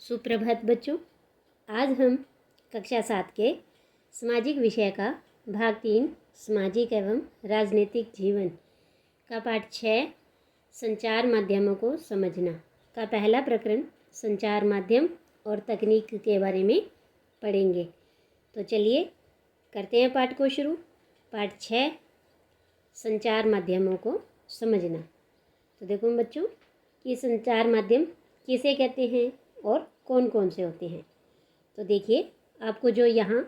सुप्रभात बच्चों। आज हम कक्षा 7 के सामाजिक विषय का भाग 3 सामाजिक एवं राजनीतिक जीवन का पाठ 6 संचार माध्यमों को समझना का पहला प्रकरण संचार माध्यम और तकनीक के बारे में पढ़ेंगे। तो चलिए करते हैं पाठ को शुरू। पाठ 6 संचार माध्यमों को समझना। तो देखो बच्चों कि संचार माध्यम किसे कहते हैं और कौन कौन से होते हैं। तो देखिए आपको जो यहाँ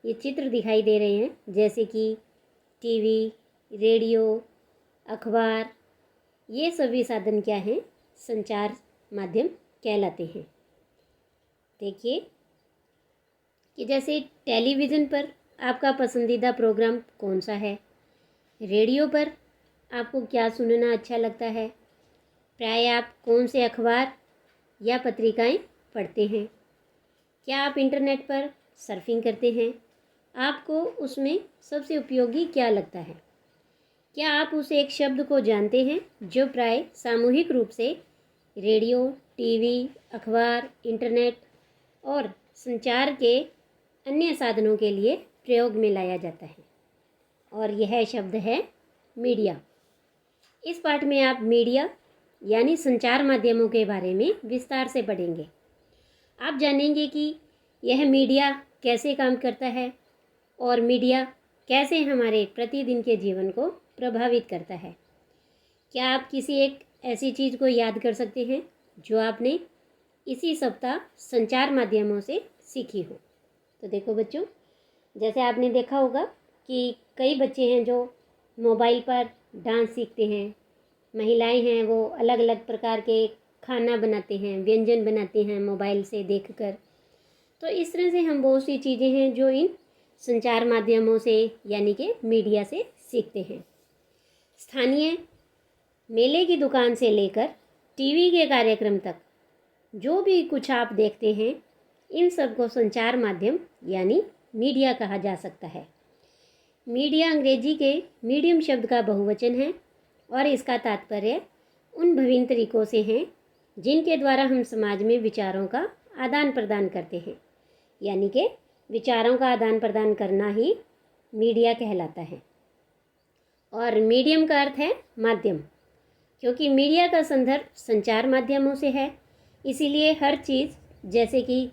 ये चित्र दिखाई दे रहे हैं, जैसे कि टीवी, रेडियो, अखबार, ये सभी साधन क्या हैं? संचार माध्यम कहलाते हैं। देखिए कि जैसे टेलीविज़न पर आपका पसंदीदा प्रोग्राम कौन सा है, रेडियो पर आपको क्या सुनना अच्छा लगता है, प्राय आप कौन से अखबार या पत्रिकाएं पढ़ते हैं, क्या आप इंटरनेट पर सर्फिंग करते हैं, आपको उसमें सबसे उपयोगी क्या लगता है, क्या आप उस एक शब्द को जानते हैं जो प्राय सामूहिक रूप से रेडियो, टीवी, अखबार, इंटरनेट और संचार के अन्य साधनों के लिए प्रयोग में लाया जाता है। और यह शब्द है मीडिया। इस पाठ में आप मीडिया यानी संचार माध्यमों के बारे में विस्तार से पढ़ेंगे। आप जानेंगे कि यह मीडिया कैसे काम करता है और मीडिया कैसे हमारे प्रतिदिन के जीवन को प्रभावित करता है। क्या आप किसी एक ऐसी चीज़ को याद कर सकते हैं जो आपने इसी सप्ताह संचार माध्यमों से सीखी हो? तो देखो बच्चों, जैसे आपने देखा होगा कि कई बच्चे हैं जो मोबाइल पर डांस सीखते हैं, महिलाएं हैं वो अलग अलग प्रकार के खाना बनाते हैं, व्यंजन बनाते हैं मोबाइल से देखकर। तो इस तरह से हम बहुत सी चीज़ें हैं जो इन संचार माध्यमों से यानी कि मीडिया से सीखते हैं। स्थानीय मेले की दुकान से लेकर टीवी के कार्यक्रम तक जो भी कुछ आप देखते हैं, इन सब को संचार माध्यम यानी मीडिया कहा जा सकता है। मीडिया अंग्रेजी के मीडियम शब्द का बहुवचन है और इसका तात्पर्य उन विभिन्न तरीकों से हैं जिनके द्वारा हम समाज में विचारों का आदान प्रदान करते हैं, यानी कि विचारों का आदान प्रदान करना ही मीडिया कहलाता है। और मीडियम का अर्थ है माध्यम, क्योंकि मीडिया का संदर्भ संचार माध्यमों से है, इसीलिए हर चीज़ जैसे कि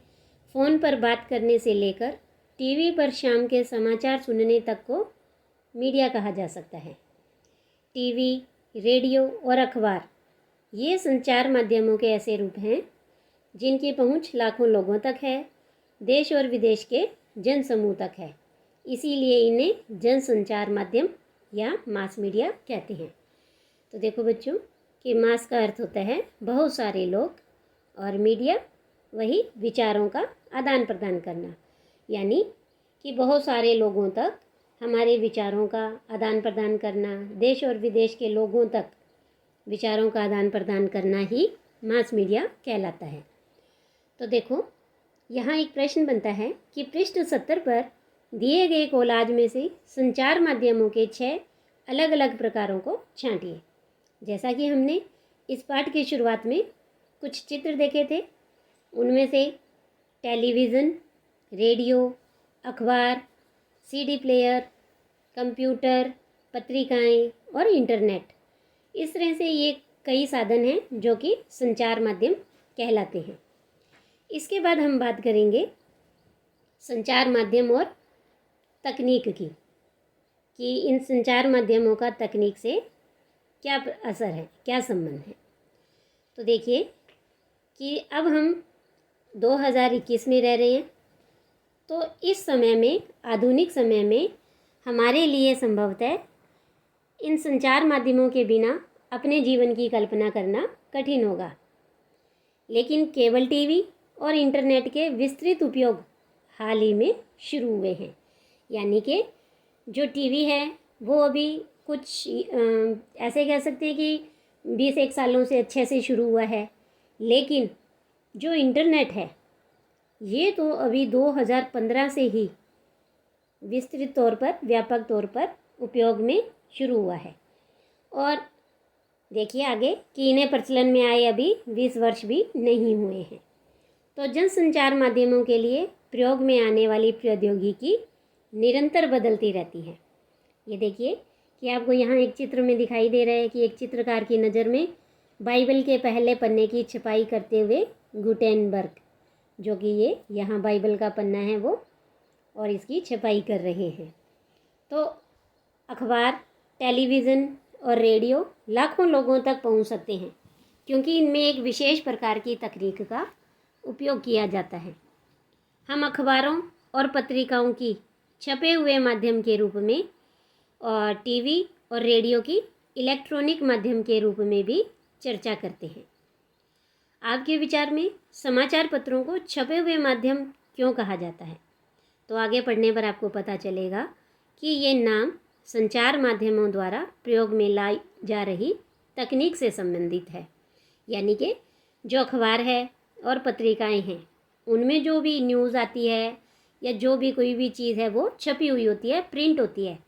फ़ोन पर बात करने से लेकर टीवी पर शाम के समाचार सुनने तक को मीडिया कहा जा सकता है। टीवी, रेडियो और अखबार ये संचार माध्यमों के ऐसे रूप हैं जिनकी पहुंच लाखों लोगों तक है, देश और विदेश के जनसमूह तक है, इसीलिए इन्हें जनसंचार माध्यम या मास मीडिया कहते हैं। तो देखो बच्चों कि मास का अर्थ होता है बहुत सारे लोग और मीडिया वही विचारों का आदान प्रदान करना, यानी कि बहुत सारे लोगों तक हमारे विचारों का आदान प्रदान करना, देश और विदेश के लोगों तक विचारों का आदान प्रदान करना ही मास मीडिया कहलाता है। तो देखो यहाँ एक प्रश्न बनता है कि पृष्ठ 70 पर दिए गए कोलाज में से संचार माध्यमों के 6 अलग अलग प्रकारों को छांटिए। जैसा कि हमने इस पाठ की शुरुआत में कुछ चित्र देखे थे, उनमें से टेलीविज़न, रेडियो, अखबार, सीडी प्लेयर, कंप्यूटर, पत्रिकाएं और इंटरनेट, इस तरह से ये कई साधन हैं जो कि संचार माध्यम कहलाते हैं। इसके बाद हम बात करेंगे संचार माध्यम और तकनीक की, कि इन संचार माध्यमों का तकनीक से क्या असर है, क्या संबंध है। तो देखिए कि अब हम 2021 में रह रहे हैं, तो इस समय में, आधुनिक समय में हमारे लिए संभवतः इन संचार माध्यमों के बिना अपने जीवन की कल्पना करना कठिन होगा। लेकिन केबल टीवी और इंटरनेट के विस्तृत उपयोग हाल ही में शुरू हुए हैं, यानी कि जो टीवी है वो अभी कुछ ऐसे कह सकते हैं कि 20 सालों से अच्छे से शुरू हुआ है, लेकिन जो इंटरनेट है ये तो अभी 2015 से ही विस्तृत तौर पर, व्यापक तौर पर उपयोग में शुरू हुआ है। और देखिए आगे कि इन्हें प्रचलन में आए अभी 20 वर्ष भी नहीं हुए हैं। तो जनसंचार माध्यमों के लिए प्रयोग में आने वाली प्रौद्योगिकी निरंतर बदलती रहती है। ये देखिए कि आपको यहाँ एक चित्र में दिखाई दे रहा है कि एक चित्रकार की नज़र में बाइबल के पहले पन्ने की छपाई करते हुए गुटेनबर्ग, जो कि ये यहाँ बाइबल का पन्ना है वो, और इसकी छपाई कर रहे हैं। तो अखबार, टेलीविज़न और रेडियो लाखों लोगों तक पहुँच सकते हैं, क्योंकि इनमें एक विशेष प्रकार की तकनीक का उपयोग किया जाता है। हम अखबारों और पत्रिकाओं की छपे हुए माध्यम के रूप में और टीवी और रेडियो की इलेक्ट्रॉनिक माध्यम के रूप में भी चर्चा करते हैं। आपके विचार में समाचार पत्रों को छपे हुए माध्यम क्यों कहा जाता है? तो आगे पढ़ने पर आपको पता चलेगा कि ये नाम संचार माध्यमों द्वारा प्रयोग में लाई जा रही तकनीक से संबंधित है। यानी कि जो अखबार है और पत्रिकाएं हैं, उनमें जो भी न्यूज़ आती है या जो भी कोई भी चीज़ है वो छपी हुई होती है, प्रिंट होती है।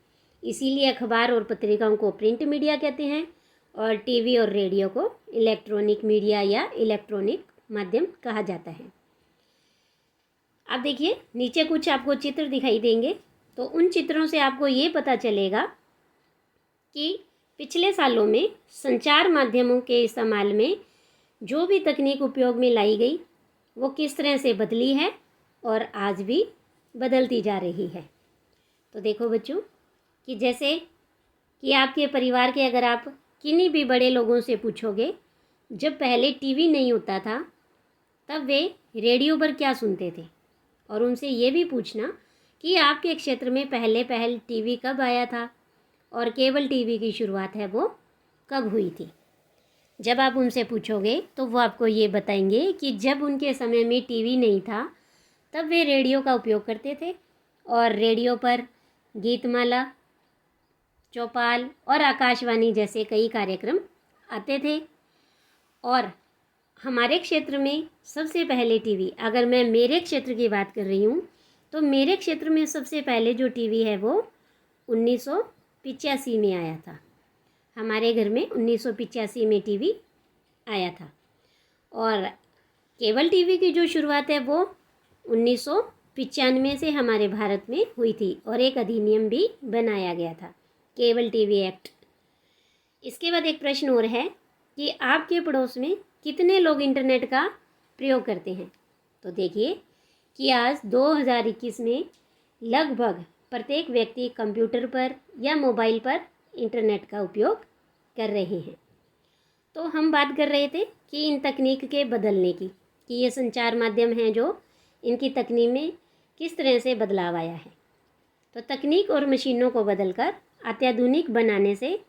इसीलिए अखबार और पत्रिकाओं को प्रिंट मीडिया कहते हैं और टीवी और रेडियो को इलेक्ट्रॉनिक मीडिया या इलेक्ट्रॉनिक माध्यम कहा जाता है। आप देखिए नीचे कुछ आपको चित्र दिखाई देंगे, तो उन चित्रों से आपको ये पता चलेगा कि पिछले सालों में संचार माध्यमों के इस्तेमाल में जो भी तकनीक उपयोग में लाई गई वो किस तरह से बदली है और आज भी बदलती जा रही है। तो देखो बच्चों कि जैसे कि आपके परिवार के अगर आप किन्हीं भी बड़े लोगों से पूछोगे, जब पहले टीवी नहीं होता था तब वे रेडियो पर क्या सुनते थे, और उनसे ये भी पूछना कि आपके क्षेत्र में पहले टीवी कब आया था और केबल टीवी की शुरुआत है वो कब हुई थी। जब आप उनसे पूछोगे तो वो आपको ये बताएंगे कि जब उनके समय में टीवी नहीं था तब वे रेडियो का उपयोग करते थे और रेडियो पर गीतमाला, चौपाल और आकाशवाणी जैसे कई कार्यक्रम आते थे। और हमारे क्षेत्र में सबसे पहले टीवी, अगर मैं मेरे क्षेत्र की बात कर रही हूँ तो मेरे क्षेत्र में सबसे पहले जो टीवी है वो 1985 में आया था। हमारे घर में 1985 में टीवी आया था। और केबल टीवी की जो शुरुआत है वो 1995 से हमारे भारत में हुई थी और एक अधिनियम भी बनाया गया था, केबल टीवी एक्ट। इसके बाद एक प्रश्न और है कि आपके पड़ोस में कितने लोग इंटरनेट का प्रयोग करते हैं? तो देखिए कि आज 2021 में लगभग प्रत्येक व्यक्ति कंप्यूटर पर या मोबाइल पर इंटरनेट का उपयोग कर रहे हैं। तो हम बात कर रहे थे कि इन तकनीक के बदलने की, कि ये संचार माध्यम हैं जो इनकी तकनीक में किस तरह से बदलाव आया है। तो तकनीक और मशीनों को बदलकर अत्याधुनिक बनाने से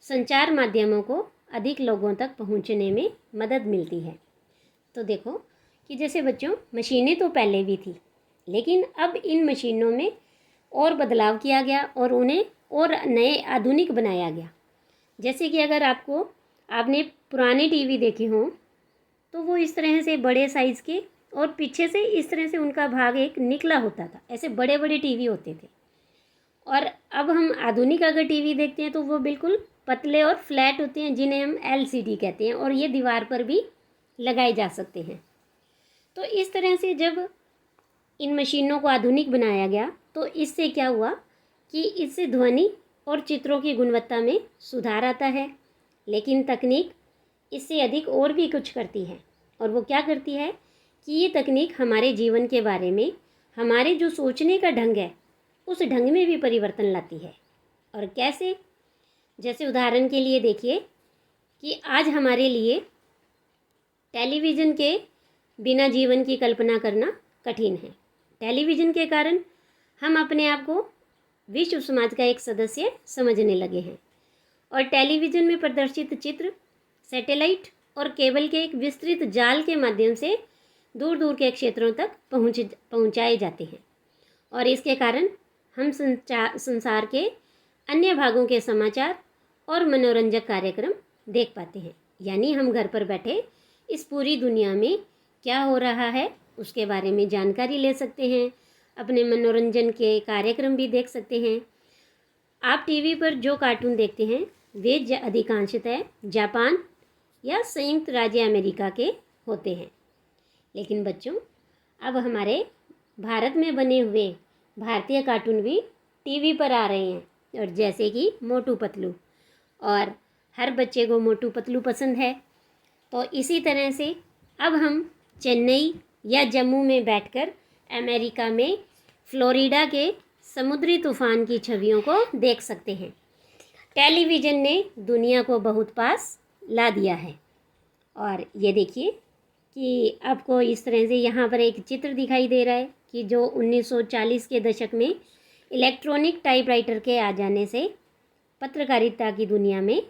संचार माध्यमों को अधिक लोगों तक पहुंचने में मदद मिलती है। तो देखो कि जैसे बच्चों मशीनें तो पहले भी थी, लेकिन अब इन मशीनों में और बदलाव किया गया और उन्हें और नए आधुनिक बनाया गया। जैसे कि अगर आपने पुराने टीवी देखे हों तो वो इस तरह से बड़े साइज़ के और पीछे से इस तरह से उनका भाग एक निकला होता था, ऐसे बड़े बड़े टीवी होते थे। और अब हम आधुनिक अगर टीवी देखते हैं तो वो बिल्कुल पतले और फ्लैट होते हैं, जिन्हें हम LCD कहते हैं, और ये दीवार पर भी लगाए जा सकते हैं। तो इस तरह से जब इन मशीनों को आधुनिक बनाया गया तो इससे क्या हुआ कि इससे ध्वनि और चित्रों की गुणवत्ता में सुधार आता है। लेकिन तकनीक इससे अधिक और भी कुछ करती है, और वो क्या करती है कि ये तकनीक हमारे जीवन के बारे में, हमारे जो सोचने का ढंग है उस ढंग में भी परिवर्तन लाती है। और कैसे? जैसे उदाहरण के लिए देखिए कि आज हमारे लिए टेलीविज़न के बिना जीवन की कल्पना करना कठिन है। टेलीविज़न के कारण हम अपने आप को विश्व समाज का एक सदस्य समझने लगे हैं, और टेलीविज़न में प्रदर्शित चित्र सैटेलाइट और केबल के एक विस्तृत जाल के माध्यम से दूर दूर के क्षेत्रों तक पहुंचाए जाते हैं। और इसके कारण हम संसार के अन्य भागों के समाचार और मनोरंजक कार्यक्रम देख पाते हैं। यानी हम घर पर बैठे इस पूरी दुनिया में क्या हो रहा है उसके बारे में जानकारी ले सकते हैं, अपने मनोरंजन के कार्यक्रम भी देख सकते हैं। आप टीवी पर जो कार्टून देखते हैं वे अधिकांशतः जापान या संयुक्त राज्य अमेरिका के होते हैं। लेकिन बच्चों, अब हमारे भारत में बने हुए भारतीय कार्टून भी टीवी पर आ रहे हैं, और जैसे कि मोटू पतलू, और हर बच्चे को मोटू पतलू पसंद है। तो इसी तरह से अब हम चेन्नई या जम्मू में बैठकर अमेरिका में फ्लोरिडा के समुद्री तूफान की छवियों को देख सकते हैं। टेलीविज़न ने दुनिया को बहुत पास ला दिया है। और ये देखिए कि आपको इस तरह से यहाँ पर एक चित्र दिखाई दे रहा है कि जो 1940 के दशक में इलेक्ट्रॉनिक टाइपराइटर के आ जाने से पत्रकारिता की दुनिया में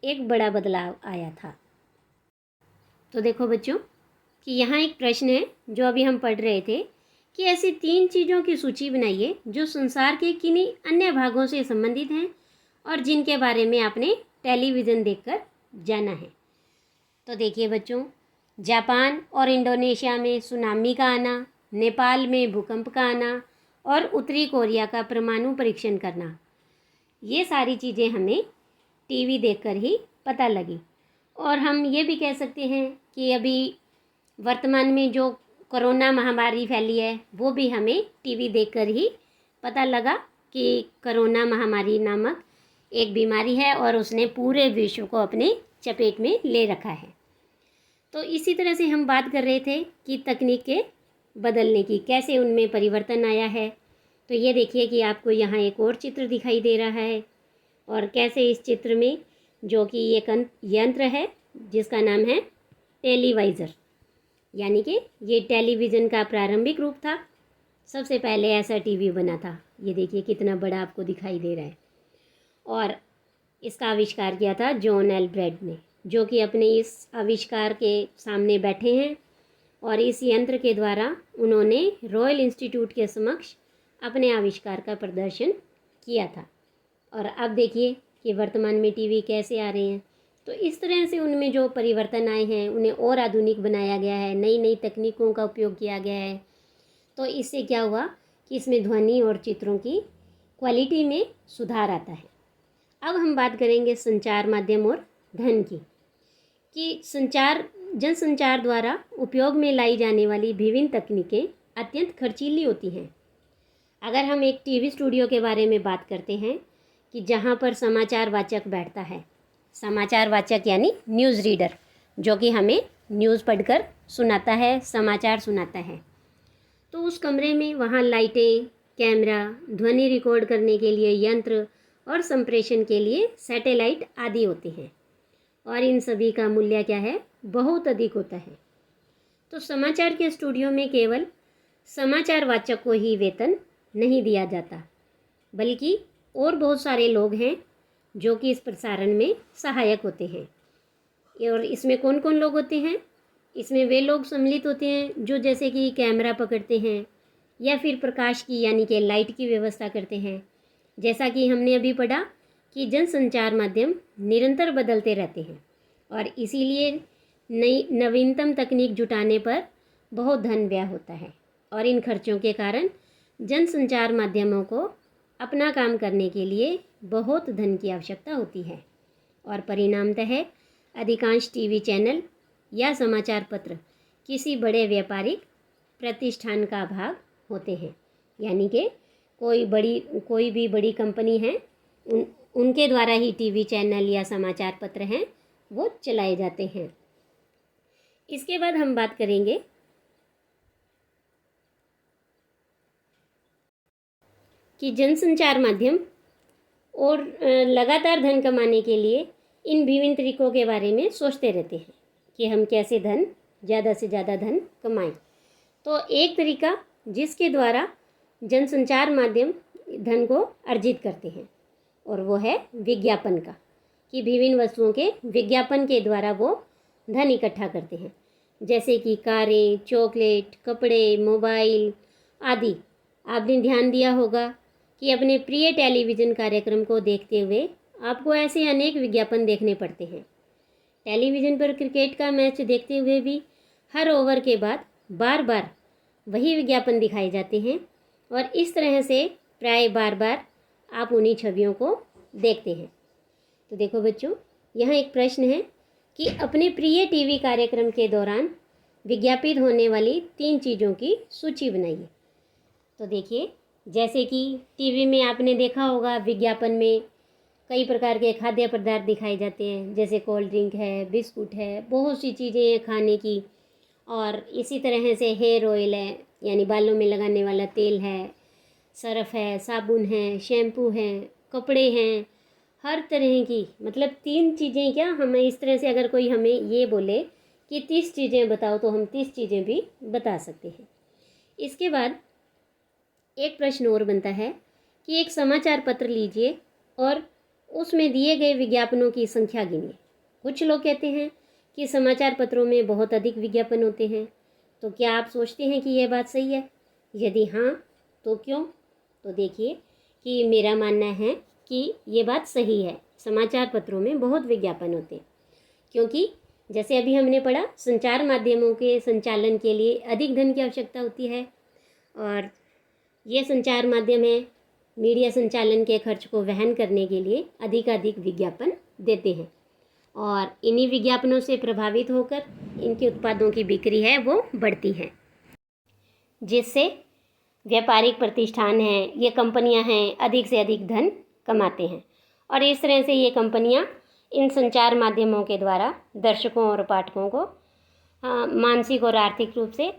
एक बड़ा बदलाव आया था। तो देखो बच्चों कि यहाँ एक प्रश्न है जो अभी हम पढ़ रहे थे कि ऐसी 3 चीज़ों की सूची बनाइए जो संसार के किन्हीं अन्य भागों से संबंधित हैं और जिनके बारे में आपने टेलीविज़न देखकर जाना है। तो देखिए बच्चों, जापान और इंडोनेशिया में सुनामी का आना, नेपाल में भूकंप का आना और उत्तरी कोरिया का परमाणु परीक्षण करना, ये सारी चीज़ें हमें टीवी देखकर ही पता लगी। और हम ये भी कह सकते हैं कि अभी वर्तमान में जो कोरोना महामारी फैली है वो भी हमें टीवी देखकर ही पता लगा कि कोरोना महामारी नामक एक बीमारी है और उसने पूरे विश्व को अपने चपेट में ले रखा है। तो इसी तरह से हम बात कर रहे थे कि तकनीक के बदलने की, कैसे उनमें परिवर्तन आया है। तो ये देखिए कि आपको यहाँ एक और चित्र दिखाई दे रहा है, और कैसे इस चित्र में जो कि एक यंत्र है जिसका नाम है टेलीवाइज़र, यानी कि ये टेलीविज़न का प्रारंभिक रूप था। सबसे पहले ऐसा टीवी बना था। ये देखिए कितना बड़ा आपको दिखाई दे रहा है। और इसका आविष्कार किया था जॉन एल्ब्रेड ने, जो कि अपने इस आविष्कार के सामने बैठे हैं, और इस यंत्र के द्वारा उन्होंने रॉयल इंस्टीट्यूट के समक्ष अपने आविष्कार का प्रदर्शन किया था। और अब देखिए कि वर्तमान में टीवी कैसे आ रहे हैं। तो इस तरह से उनमें जो परिवर्तन आए हैं उन्हें और आधुनिक बनाया गया है, नई नई तकनीकों का उपयोग किया गया है। तो इससे क्या हुआ कि इसमें ध्वनि और चित्रों की क्वालिटी में सुधार आता है। अब हम बात करेंगे संचार माध्यम और धन की, कि जनसंचार द्वारा उपयोग में लाई जाने वाली विभिन्न तकनीकें अत्यंत खर्चीली होती हैं। अगर हम एक टीवी स्टूडियो के बारे में बात करते हैं कि जहाँ पर समाचार वाचक बैठता है, समाचार वाचक यानी न्यूज़ रीडर, जो कि हमें न्यूज़ पढ़कर सुनाता है, समाचार सुनाता है, तो उस कमरे में वहाँ लाइटें, कैमरा, ध्वनि रिकॉर्ड करने के लिए यंत्र और संप्रेषण के लिए सैटेलाइट आदि होते हैं। और इन सभी का मूल्य क्या है, बहुत अधिक होता है। तो समाचार के स्टूडियो में केवल समाचार वाचक को ही वेतन नहीं दिया जाता, बल्कि और बहुत सारे लोग हैं जो कि इस प्रसारण में सहायक होते हैं। और इसमें कौन कौन लोग होते हैं? इसमें वे लोग सम्मिलित होते हैं जो जैसे कि कैमरा पकड़ते हैं या फिर प्रकाश की यानी कि लाइट की व्यवस्था करते हैं। जैसा कि हमने अभी पढ़ा कि जनसंचार माध्यम निरंतर बदलते रहते हैं, और इसीलिए नई नवीनतम तकनीक जुटाने पर बहुत धन व्यय होता है, और इन खर्चों के कारण जनसंचार माध्यमों को अपना काम करने के लिए बहुत धन की आवश्यकता होती है। और परिणामतः अधिकांश टीवी चैनल या समाचार पत्र किसी बड़े व्यापारिक प्रतिष्ठान का भाग होते हैं, यानी कि कोई भी बड़ी कंपनी है उनके द्वारा ही टीवी चैनल या समाचार पत्र हैं वो चलाए जाते हैं। इसके बाद हम बात करेंगे कि जनसंचार माध्यम और लगातार धन कमाने के लिए इन विभिन्न तरीकों के बारे में सोचते रहते हैं कि हम कैसे ज़्यादा से ज़्यादा धन कमाएं। तो एक तरीका जिसके द्वारा जनसंचार माध्यम धन को अर्जित करते हैं, और वो है विज्ञापन का, कि विभिन्न वस्तुओं के विज्ञापन के द्वारा वो धन इकट्ठा करते हैं, जैसे कि कारें, चॉकलेट, कपड़े, मोबाइल आदि। आपने ध्यान दिया होगा कि अपने प्रिय टेलीविज़न कार्यक्रम को देखते हुए आपको ऐसे अनेक विज्ञापन देखने पड़ते हैं। टेलीविज़न पर क्रिकेट का मैच देखते हुए भी हर ओवर के बाद बार बार वही विज्ञापन दिखाए जाते हैं, और इस तरह से प्राय बार बार आप उन्हीं छवियों को देखते हैं। तो देखो बच्चों, यहाँ एक प्रश्न है कि अपने प्रिय टीवी कार्यक्रम के दौरान विज्ञापित होने वाली 3 चीज़ों की सूची बनाइए। तो देखिए, जैसे कि टीवी में आपने देखा होगा, विज्ञापन में कई प्रकार के खाद्य पदार्थ दिखाए जाते हैं, जैसे कोल्ड ड्रिंक है, बिस्कुट है, बहुत सी चीज़ें हैं खाने की। और इसी तरह से हेयर ऑयल है, यानी बालों में लगाने वाला तेल है, सर्फ है, साबुन है, शैम्पू है, कपड़े हैं, हर तरह की, मतलब 3 चीज़ें क्या, हमें इस तरह से अगर कोई हमें ये बोले कि 30 चीज़ें बताओ तो हम 30 चीज़ें भी बता सकते हैं। इसके बाद एक प्रश्न और बनता है कि एक समाचार पत्र लीजिए और उसमें दिए गए विज्ञापनों की संख्या गिनिए। कुछ लोग कहते हैं कि समाचार पत्रों में बहुत अधिक विज्ञापन होते हैं। तो क्या आप सोचते हैं कि यह बात सही है? यदि हाँ, तो क्यों? तो देखिए कि मेरा मानना है कि ये बात सही है, समाचार पत्रों में बहुत विज्ञापन होते हैं, क्योंकि जैसे अभी हमने पढ़ा, संचार माध्यमों के संचालन के लिए अधिक धन की आवश्यकता होती है, और ये संचार माध्यम है, मीडिया संचालन के खर्च को वहन करने के लिए अधिकाधिक विज्ञापन देते हैं, और इन्हीं विज्ञापनों से प्रभावित होकर इनके उत्पादों की बिक्री है वो बढ़ती है, जिससे व्यापारिक प्रतिष्ठान हैं, ये कंपनियां हैं, अधिक से अधिक धन कमाते हैं। और इस तरह से ये कंपनियां इन संचार माध्यमों के द्वारा दर्शकों और पाठकों को मानसिक और आर्थिक रूप से,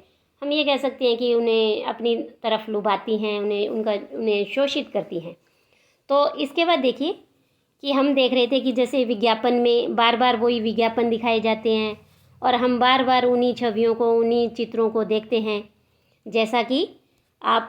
हम ये कह सकते हैं कि उन्हें अपनी तरफ लुभाती हैं, उन्हें शोषित करती हैं। तो इसके बाद देखिए कि हम देख रहे थे कि जैसे विज्ञापन में बार बार वही विज्ञापन दिखाए जाते हैं, और हम बार बार उन्हीं छवियों को, उन्हीं चित्रों को देखते हैं, जैसा कि आप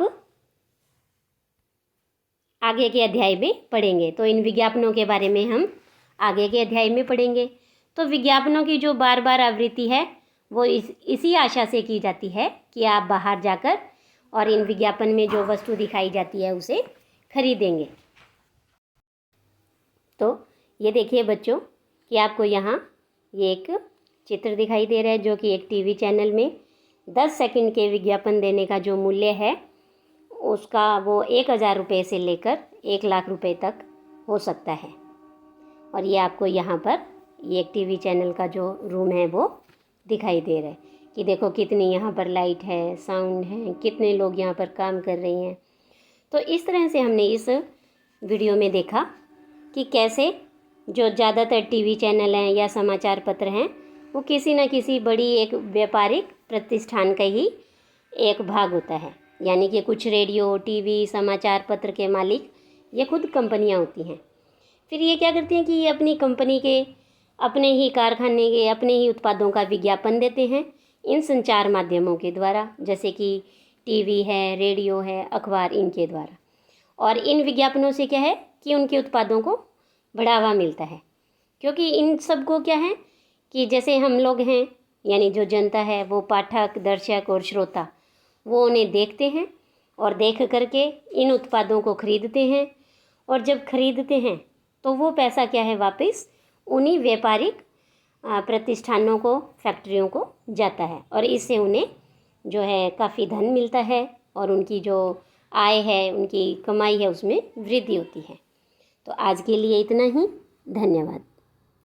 आगे के अध्याय में पढ़ेंगे। तो इन विज्ञापनों के बारे में हम आगे के अध्याय में पढ़ेंगे। तो विज्ञापनों की जो बार बार आवृत्ति है वो इसी आशा से की जाती है कि आप बाहर जाकर और इन विज्ञापन में जो वस्तु दिखाई जाती है उसे खरीदेंगे। तो ये देखिए बच्चों कि आपको यहाँ ये एक चित्र दिखाई दे रहा है, जो कि एक टीवी चैनल में 10 सेकंड के विज्ञापन देने का जो मूल्य है उसका वो 1000 रुपये से लेकर 1 लाख रुपए तक हो सकता है। और ये आपको यहाँ पर ये एक टीवी चैनल का जो रूम है वो दिखाई दे रहा है कि देखो कितनी यहाँ पर लाइट है, साउंड है, कितने लोग यहाँ पर काम कर रहे हैं। तो इस तरह से हमने इस वीडियो में देखा कि कैसे जो ज़्यादातर टीवी चैनल हैं या समाचार पत्र हैं वो किसी न किसी बड़ी एक व्यापारिक प्रतिष्ठान का ही एक भाग होता है, यानी कि कुछ रेडियो, टीवी, समाचार पत्र के मालिक ये खुद कंपनियां होती हैं। फिर ये क्या करती हैं कि ये अपनी कंपनी के, अपने ही कारखाने के, अपने ही उत्पादों का विज्ञापन देते हैं इन संचार माध्यमों के द्वारा, जैसे कि टीवी है, रेडियो है, अखबार, इनके द्वारा। और इन विज्ञापनों से क्या है कि उनके उत्पादों को बढ़ावा मिलता है, क्योंकि इन सब को क्या है कि जैसे हम लोग हैं, यानी जो जनता है वो पाठक, दर्शक और श्रोता वो उन्हें देखते हैं और देख करके इन उत्पादों को खरीदते हैं, और जब खरीदते हैं तो वो पैसा क्या है वापस उन्हीं व्यापारिक प्रतिष्ठानों को, फैक्ट्रियों को जाता है, और इससे उन्हें जो है काफ़ी धन मिलता है और उनकी जो आय है, उनकी कमाई है, उसमें वृद्धि होती है। तो आज के लिए इतना ही। धन्यवाद।